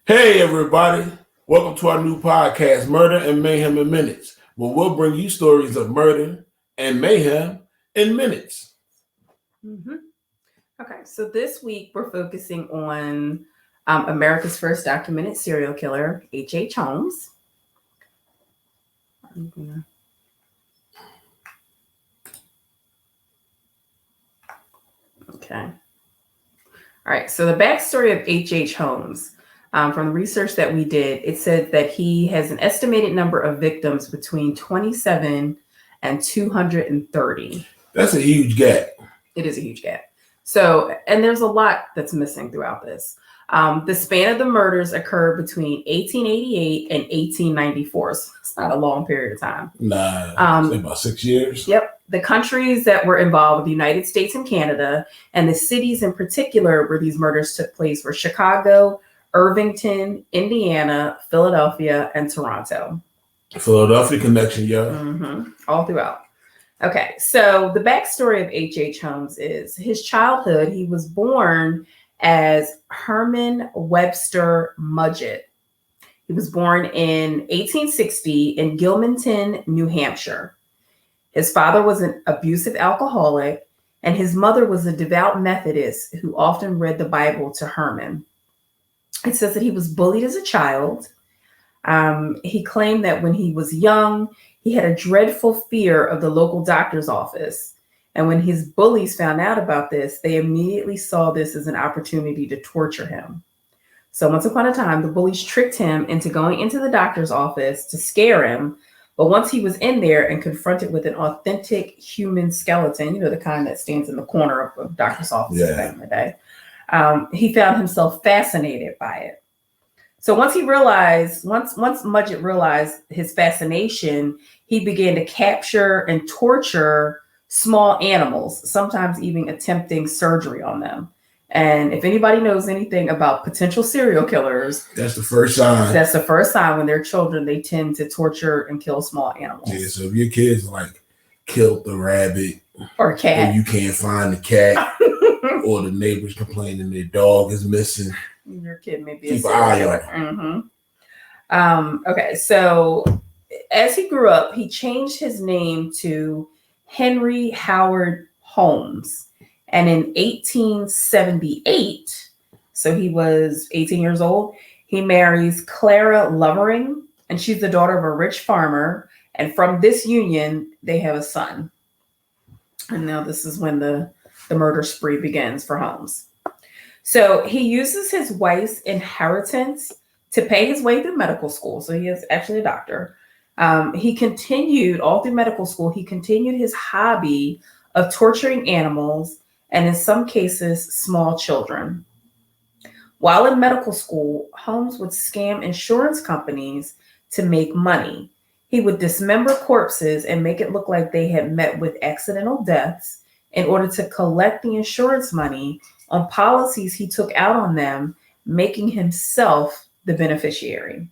Hey, everybody. Welcome to our new podcast, Murder and Mayhem in Minutes, where we'll bring you stories of murder and mayhem in minutes. Mm-hmm. Okay, so this week we're focusing on America's first documented serial killer, H.H. Holmes. Okay. All right, so the backstory of H.H. Holmes, from the research that we did, it said that he has an estimated number of victims between 27 and 230. That's a huge gap. It is a huge gap. So, and there's a lot that's missing throughout this. The span of the murders occurred between 1888 and 1894. So it's not a long period of time. About 6 years. Yep. The countries that were involved were the United States and Canada, and the cities in particular where these murders took place were Chicago, Irvington, Indiana, Philadelphia, and Toronto. Philadelphia connection, y'all. Mm-hmm. All throughout. Okay, so the backstory of H.H. Holmes is his childhood. He was born as Herman Webster Mudgett. He was born in 1860 in Gilmanton, New Hampshire. His father was an abusive alcoholic, and his mother was a devout Methodist who often read the Bible to Herman. It says that he was bullied as a child. He claimed that when he was young, he had a dreadful fear of the local doctor's office. And when his bullies found out about this, they immediately saw this as an opportunity to torture him. So once upon a time, the bullies tricked him into going into the doctor's office to scare him. But once he was in there and confronted with an authentic human skeleton, you know, the kind that stands in the corner of a doctor's office back in the day, he found himself fascinated by it. So once Mudgett realized his fascination, he began to capture and torture small animals, sometimes even attempting surgery on them. And if anybody knows anything about potential serial killers, that's the first sign. That's the first sign when they're children, they tend to torture and kill small animals. Yeah, so if your kids like killed the rabbit or a cat, or you can't find the cat, or the neighbors complaining their dog is missing, your kid may be keep an eye on it. Mm-hmm. Okay, so as he grew up, he changed his name to Henry Howard Holmes. And in 1878, so he was 18 years old, he marries Clara Lovering, and she's the daughter of a rich farmer. And from this union, they have a son. And now this is when the murder spree begins for Holmes. So he uses his wife's inheritance to pay his way through medical school. So he is actually a doctor. He continued all through medical school. He continued his hobby of torturing animals and in some cases, small children. While in medical school, Holmes would scam insurance companies to make money. He would dismember corpses and make it look like they had met with accidental deaths in order to collect the insurance money on policies he took out on them, making himself the beneficiary.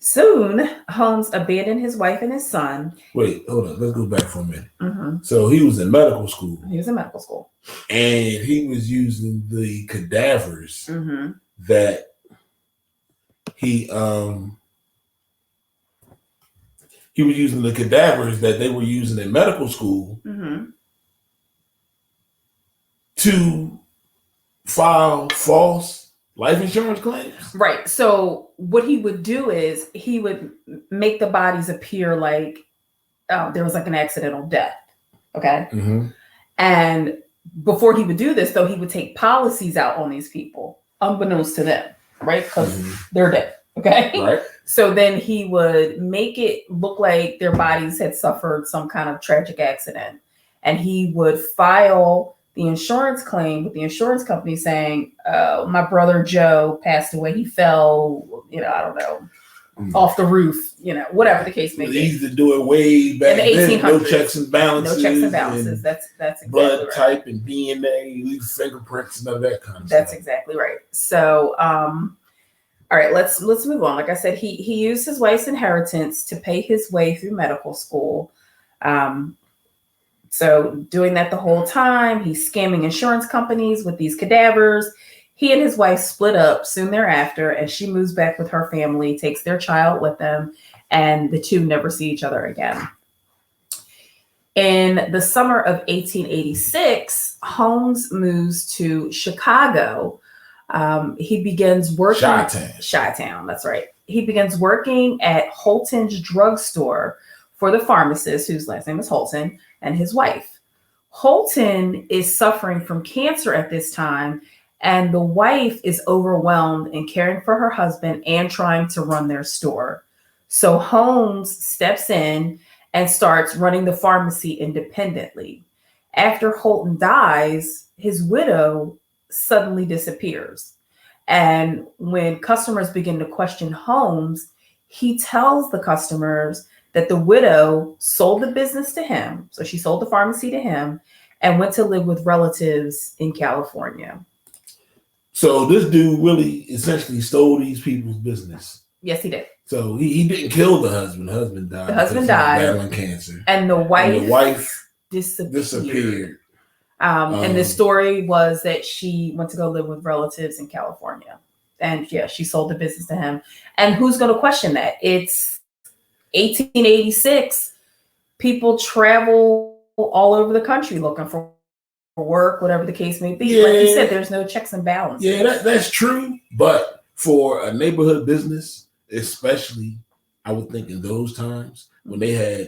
Soon, Holmes abandoned his wife and his son. Wait, hold on. Let's go back for a minute. Mm-hmm. So he was in medical school. He was in medical school. And he was using the cadavers mm-hmm. that he was using the cadavers that they were using in medical school mm-hmm. to file false life insurance claims. Right. So what he would do is he would make the bodies appear like there was like an accidental death. Okay. Mm-hmm. And before he would do this, though, he would take policies out on these people, unbeknownst to them, right? Because mm-hmm. they're dead. Okay. Right. So then he would make it look like their bodies had suffered some kind of tragic accident. And he would file the insurance claim with the insurance company saying, my brother Joe passed away. He fell, I don't know, off the roof, whatever the case may be. They used to do it way back in the 1800s. Then. No checks and balances. No checks and balances. That's exactly blood right. type and DNA, leave fingerprints, none of that kind of That's stuff. exactly right. So, all right, let's move on. Like I said, he used his wife's inheritance to pay his way through medical school. So doing that the whole time, he's scamming insurance companies with these cadavers. He and his wife split up soon thereafter, and she moves back with her family, takes their child with them, and the two never see each other again. In the summer of 1886, Holmes moves to Chicago. He begins working Chi-Town, that's right. He begins working at Holton's drugstore for the pharmacist, whose last name is Holton, and his wife. Holton is suffering from cancer at this time, and the wife is overwhelmed in caring for her husband and trying to run their store. So Holmes steps in and starts running the pharmacy independently. After Holton dies, his widow suddenly disappears. And when customers begin to question Holmes, he tells the customers that the widow sold the business to him. So she sold the pharmacy to him and went to live with relatives in California. So this dude really essentially stole these people's business. Yes, he did. So he didn't kill the husband. The husband died. The husband died. Battling cancer. And the wife disappeared. And the story was that she went to go live with relatives in California. And yeah, she sold the business to him. And who's going to question that? It's 1886. People travel all over the country looking for work, whatever the case may be. Yeah. Like you said, there's no checks and balances. Yeah, that's true. But for a neighborhood business, especially, I would think in those times when they had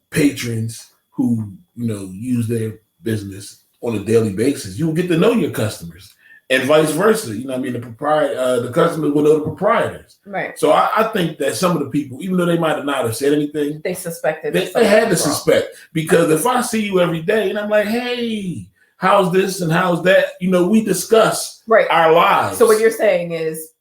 patrons who, use their business on a daily basis, you would get to know your customers and vice versa. The customers will know the proprietors. Right. So I think that some of the people, even though they might not have said anything, they suspected. They had to suspect, because if I see you every day and I'm like, hey, how's this and how's that? We discuss our lives. So what you're saying is,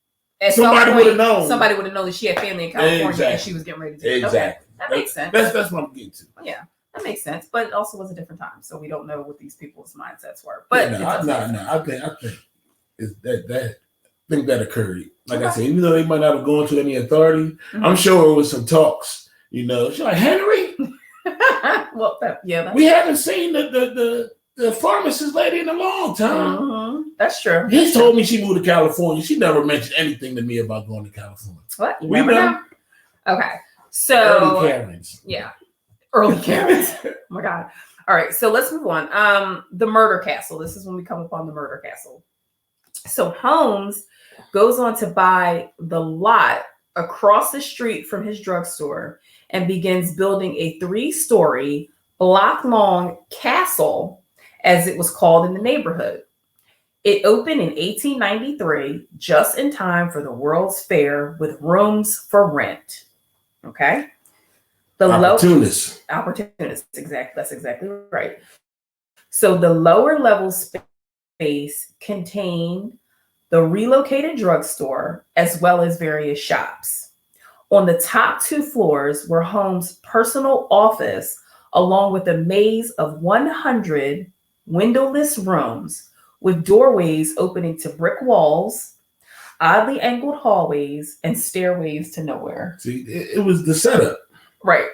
somebody would have known. Somebody would have known that she had family in California and she was getting ready to. Exactly. Okay. That makes sense. That's what I'm getting to. Yeah, that makes sense. But it also was a different time, so we don't know what these people's mindsets were. But I think is that think that occurred. Like I said, even though they might not have gone to any authority, I'm sure it was some talks. She's like, Henry. Well, we haven't seen the pharmacist lady in a long time. Mm-hmm. That's true. He told me she moved to California. She never mentioned anything to me about going to California. What? You never know? Okay. So early Karens. Yeah. Early Karens. Oh my God. All right. So let's move on. The murder castle. This is when we come upon the murder castle. So Holmes goes on to buy the lot across the street from his drugstore and begins building a 3-story, block-long castle, as it was called in the neighborhood. It opened in 1893, just in time for the World's Fair, with rooms for rent. Okay? Opportunists. Exactly. That's exactly right. So the lower level space contained the relocated drugstore as well as various shops. On the top 2 floors were Holmes' personal office, along with a maze of 100 windowless rooms with doorways opening to brick walls, oddly angled hallways, and stairways to nowhere. See, it was the setup. Right.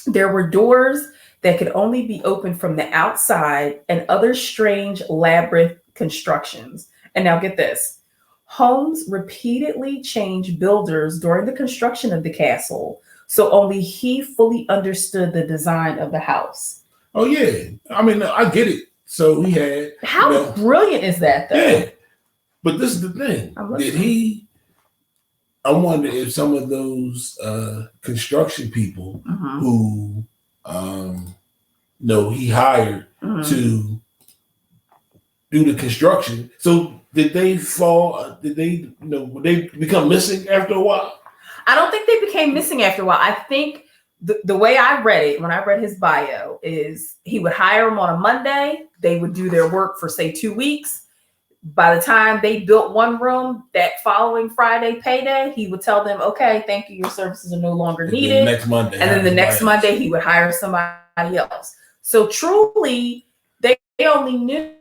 There were doors that could only be opened from the outside and other strange labyrinth constructions. And now get this. Holmes repeatedly changed builders during the construction of the castle, so only he fully understood the design of the house. Oh, yeah. I get it. So he had... How brilliant is that, though? Yeah. But this is the thing. I wonder if some of those construction people who, he hired to do the construction. So did they fall? Did they, would they become missing after a while? I don't think they became missing after a while. I think the way I read it, when I read his bio, is he would hire them on a Monday. They would do their work for, say, 2 weeks. By the time they built one room, that following Friday payday, he would tell them, okay, thank you, your services are no longer needed. And next Monday. And then the next Monday, he would hire somebody else. So truly, they only knew,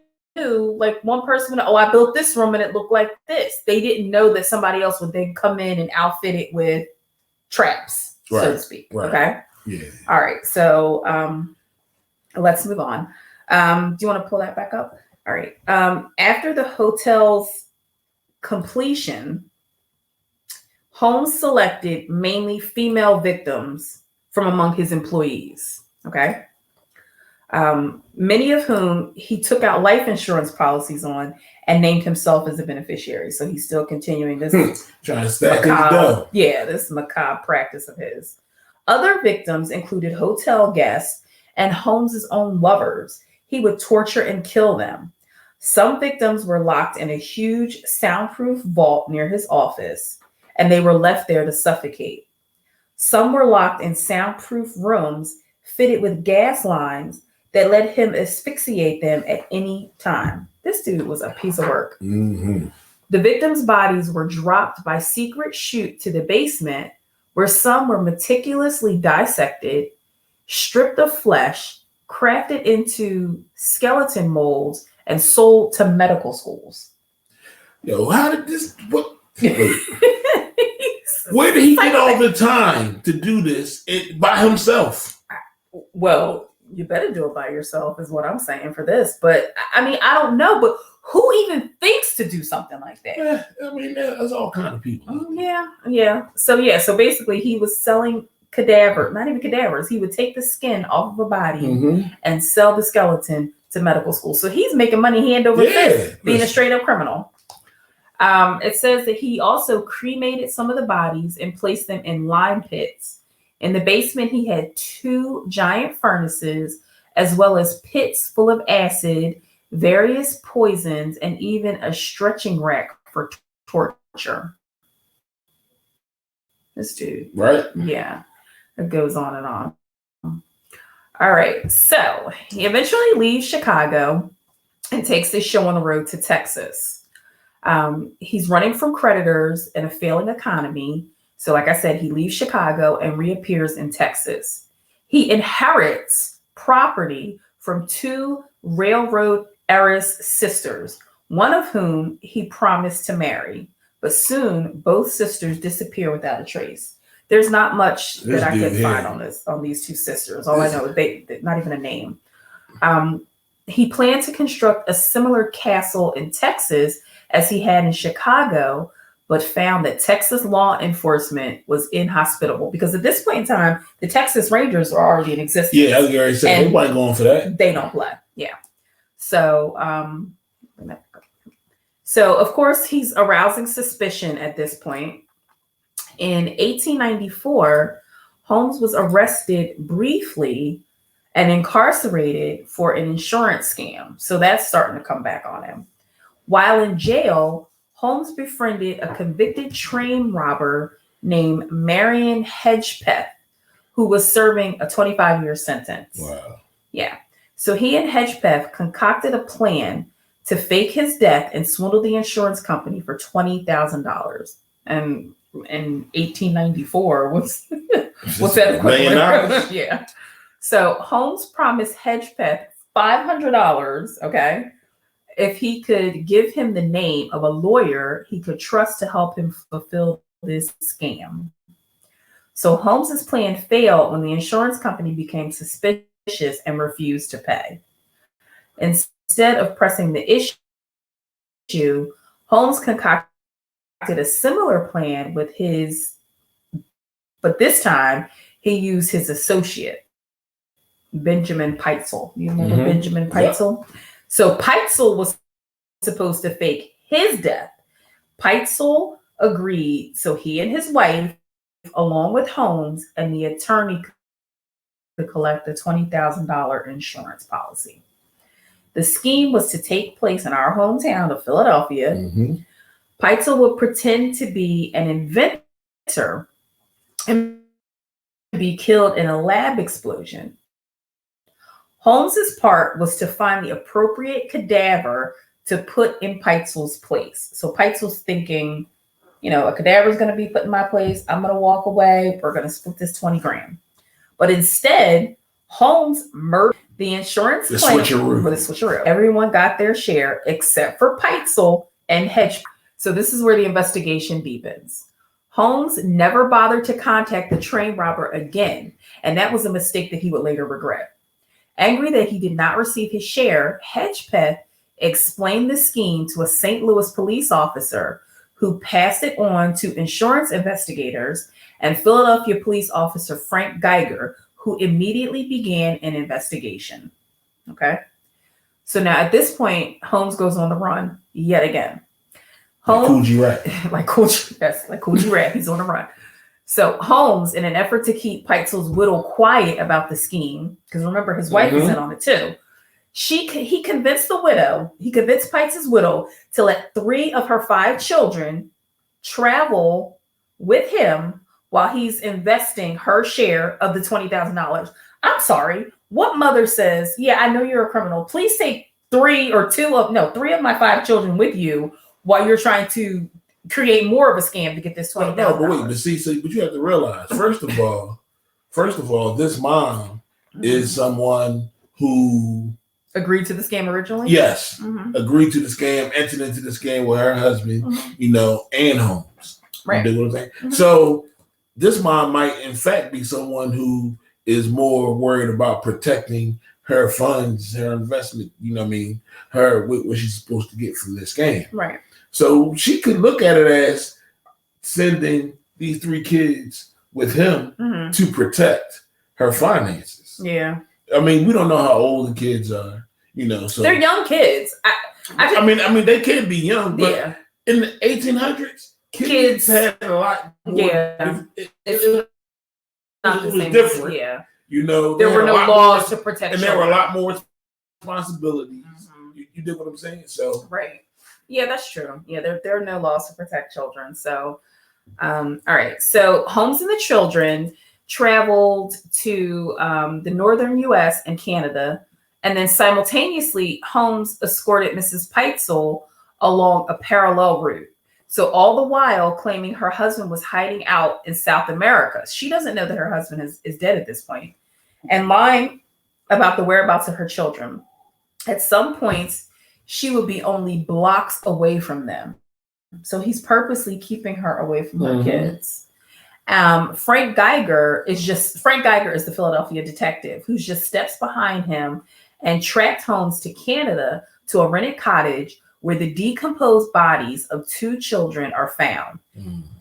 like, one person, I built this room and it looked like this. They didn't know that somebody else would then come in and outfit it with traps, so to speak. Right. Okay? Yeah. All right. So let's move on. Do you want to pull that back up? All right. After the hotel's completion, Holmes selected mainly female victims from among his employees. Okay. Many of whom he took out life insurance policies on and named himself as a beneficiary. So he's still continuing this trying to stack his dough. Yeah, this macabre practice of his. Other victims included hotel guests and Holmes's own lovers. He would torture and kill them. Some victims were locked in a huge soundproof vault near his office, and they were left there to suffocate. Some were locked in soundproof rooms fitted with gas lines that let him asphyxiate them at any time. This dude was a piece of work. Mm-hmm. The victims' bodies were dropped by secret chute to the basement, where some were meticulously dissected, stripped of flesh, crafted into skeleton molds, and sold to medical schools. Yo, how did this? What? Where did he get all the time to do this by himself? Well, you better do it by yourself, is what I'm saying for this. But I mean, I don't know. But who even thinks to do something like that? Yeah, I mean, there's all kind of people. Yeah. So basically, he was selling not even cadavers. He would take the skin off of a body and sell the skeleton to medical school. So he's making money hand over fist, being a straight up criminal. It says that he also cremated some of the bodies and placed them in lime pits. In the basement, he had 2 giant furnaces, as well as pits full of acid, various poisons, and even a stretching rack for torture. This dude. Right? Yeah. It goes on and on. All right. So he eventually leaves Chicago and takes his show on the road to Texas. He's running from creditors in a failing economy. So like I said, he leaves Chicago and reappears in Texas. He inherits property from 2 railroad heiress sisters, one of whom he promised to marry. But soon, both sisters disappear without a trace. There's not much that I could find on these 2 sisters. All I know is they're not even a name. He planned to construct a similar castle in Texas as he had in Chicago, but found that Texas law enforcement was inhospitable because at this point in time, the Texas Rangers are already in existence. Yeah, I was going to say, nobody going for that. They don't play. Yeah. So of course, he's arousing suspicion at this point. In 1894, Holmes was arrested briefly and incarcerated for an insurance scam. So that's starting to come back on him. While in jail, Holmes befriended a convicted train robber named Marion Hedgepeth, who was serving a 25-year sentence. Wow. Yeah. So he and Hedgepeth concocted a plan to fake his death and swindle the insurance company for $20,000. And in 1894, what's that equivalent? Yeah. So Holmes promised Hedgepeth $500, okay, if he could give him the name of a lawyer he could trust to help him fulfill this scam. So Holmes's plan failed when the insurance company became suspicious and refused to pay. Instead of pressing the issue, Holmes concocted a similar plan with but this time he used his associate, Benjamin Peitzel. You remember Benjamin Peitzel? Yep. So Peitzel was supposed to fake his death. Peitzel agreed, so he and his wife, along with Holmes and the attorney, could collect a $20,000 insurance policy. The scheme was to take place in our hometown of Philadelphia. Peitzel would pretend to be an inventor and be killed in a lab explosion. Holmes's part was to find the appropriate cadaver to put in Peitzel's place. So Peitzel's thinking, a cadaver is going to be put in my place. I'm going to walk away. We're going to split this 20 grand. But instead, Holmes murdered the insurance claim with a switcheroo. Everyone got their share except for Peitzel and Hedgepeth. So this is where the investigation deepens. Holmes never bothered to contact the train robber again, and that was a mistake that he would later regret. Angry that he did not receive his share, Hedgepeth explained the scheme to a St. Louis police officer who passed it on to insurance investigators and Philadelphia police officer Frank Geiger, who immediately began an investigation. Okay. So now at this point, Holmes goes on the run yet again. Holmes, like Cool G Rat. like Cool G Rat. He's on the run. So Holmes, in an effort to keep Peitzel's widow quiet about the scheme, because remember his wife was in on it too, he convinced Peitzel's widow to let 3 of her 5 children travel with him while he's investing her share of the $20,000. I'm sorry, what mother says, yeah, I know you're a criminal. Please take 3 of my 5 children with you while you're trying to create more of a scam to get this $20,000. No, but wait, but you have to realize, first of all, this mom is someone who agreed to the scam originally. Yes, agreed to the scam, entered into the scam with her husband, and Holmes. Right. You know what I'm saying? So this mom might, in fact, be someone who is more worried about protecting her funds, her investment. You know what I mean? What she's supposed to get from this scam. Right. So she could look at it as sending these 3 kids with him to protect her finances. Yeah. I mean, we don't know how old the kids are, so they're young kids. I mean, they can be young, but in the 1800s, kids had a lot more. Yeah. It was different. Yeah. There were no laws to protect and children. there were a lot more responsibilities. You did what I'm saying? So right. Yeah, that's true. Yeah, there are no laws to protect children. So, all right. So Holmes and the children traveled to the northern U.S. and Canada, and then simultaneously, Holmes escorted Mrs. Peitzel along a parallel route. So all the while claiming her husband was hiding out in South America. She doesn't know that her husband is dead at this point, and lying about the whereabouts of her children. At some points, she would be only blocks away from them. So he's purposely keeping her away from her kids. Frank Geiger is the Philadelphia detective who just steps behind him and tracked Holmes to Canada to a rented cottage where the decomposed bodies of 2 children are found.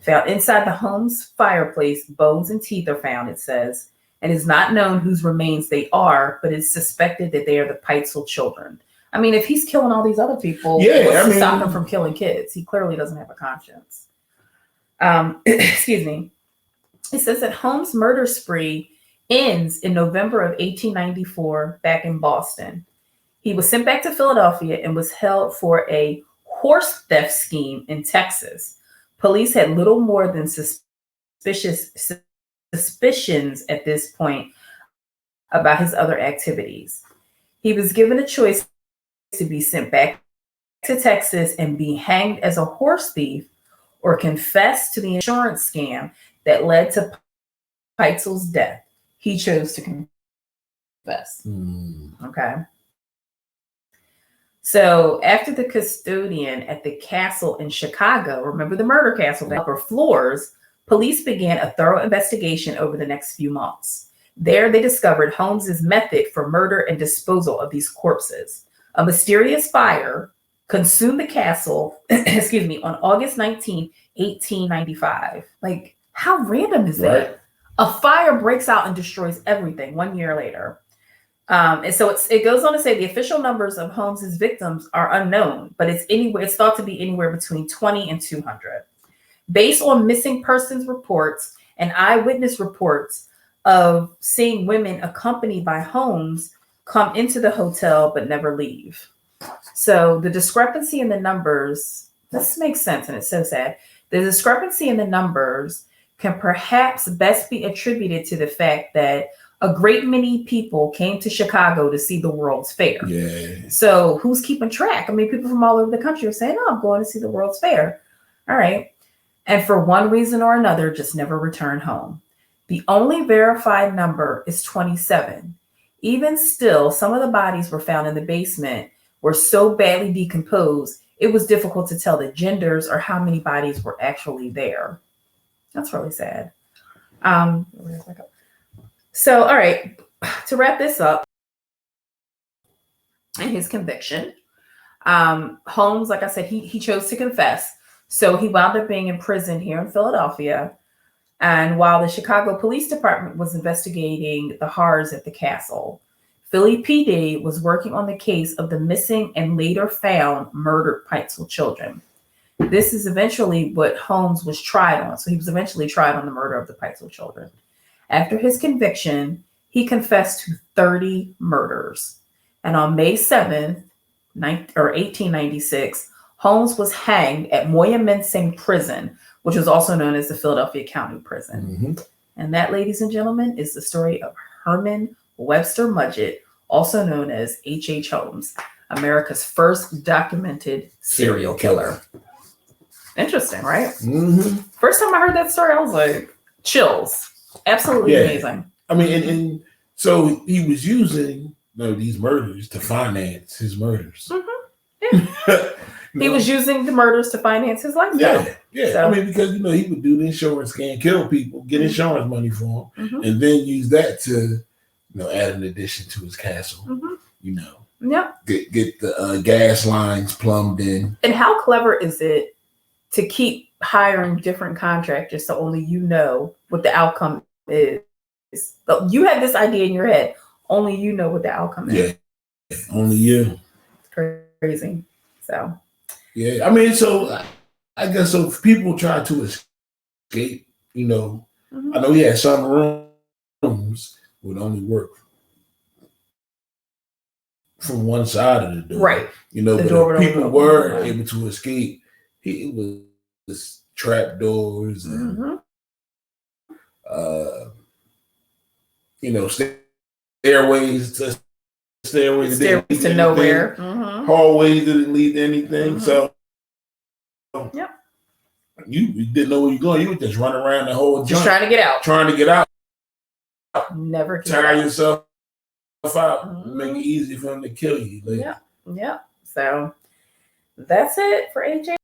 Found inside the Holmes fireplace, bones and teeth are found, it says, and it's not known whose remains they are, but it's suspected that they are the Peitzel children. I mean, if he's killing all these other people, what's to stop him from killing kids? He clearly doesn't have a conscience. Excuse me. It says that Holmes' murder spree ends in November of 1894 back in Boston. He was sent back to Philadelphia and was held for a horse theft scheme in Texas. Police had little more than suspicions at this point about his other activities. He was given a choice to be sent back to Texas and be hanged as a horse thief or confess to the insurance scam that led to Peitzel's death. He chose to confess. Okay. So after the custodian at the castle in Chicago, remember the murder castle, the upper floors, police began a thorough investigation over the next few months. There they discovered Holmes's method for murder and disposal of these corpses. A mysterious fire consumed the castle, on August 19, 1895. Like, how random is that? A fire breaks out and destroys everything 1 year later. And so it goes on to say the official numbers of Holmes's victims are unknown, but it's thought to be anywhere between 20 and 200. Based on missing persons reports and eyewitness reports of seeing women accompanied by Holmes come into the hotel but never leave. So the discrepancy in the numbers, this makes sense and it's so sad. The discrepancy in the numbers can perhaps best be attributed to the fact that a great many people came to Chicago to see the World's Fair. Yeah. So who's keeping track? I mean, people from all over the country are saying, oh, I'm going to see the World's Fair. All right. And for one reason or another, just never returned home. The only verified number is 27. Even still, some of the bodies were found in the basement were so badly decomposed, it was difficult to tell the genders or how many bodies were actually there. That's really sad. So, all right, to wrap this up and his conviction, Holmes, like I said, he chose to confess. So he wound up being in prison here in Philadelphia. And while the Chicago Police Department was investigating the horrors at the castle, Philly PD was working on the case of the missing and later found murdered Peitzel children. This is eventually what Holmes was tried on. So he was eventually tried on the murder of the Peitzel children. After his conviction, he confessed to 30 murders. And on May 7th, 1896, Holmes was hanged at Moyamensing Prison, which was also known as the Philadelphia County Prison. Mm-hmm. And that, ladies and gentlemen, is the story of Herman Webster Mudgett, also known as H.H. Holmes, America's first documented serial killer. Interesting, right? Mm-hmm. First time I heard that story, I was like, chills. Absolutely amazing. I mean, and so he was using these murders to finance his murders. Mm-hmm. Yeah. He was using the murders to finance his lifestyle. Yeah. So, I mean, because he would do the insurance scam, kill people, get insurance money for them, mm-hmm. and then use that to, add an addition to his castle. Mm-hmm. Yep. Get the gas lines plumbed in. And how clever is it to keep hiring different contractors so only you know what the outcome is? You have this idea in your head, only you know what the outcome is. Yeah, only you. It's crazy. So. Yeah, I mean, so I guess so. If people try to escape, mm-hmm. I know he had some rooms would only work from one side of the door, right? But if people were able to escape, it was trap doors and mm-hmm. Stairways to nowhere. Mm-hmm. Hallways didn't lead to anything. Mm-hmm. So, you didn't know where you're going. You were just running around the whole just trying to get out. Never tire yourself out. Mm-hmm. Make it easy for them to kill you. Yeah. So that's it for AJ.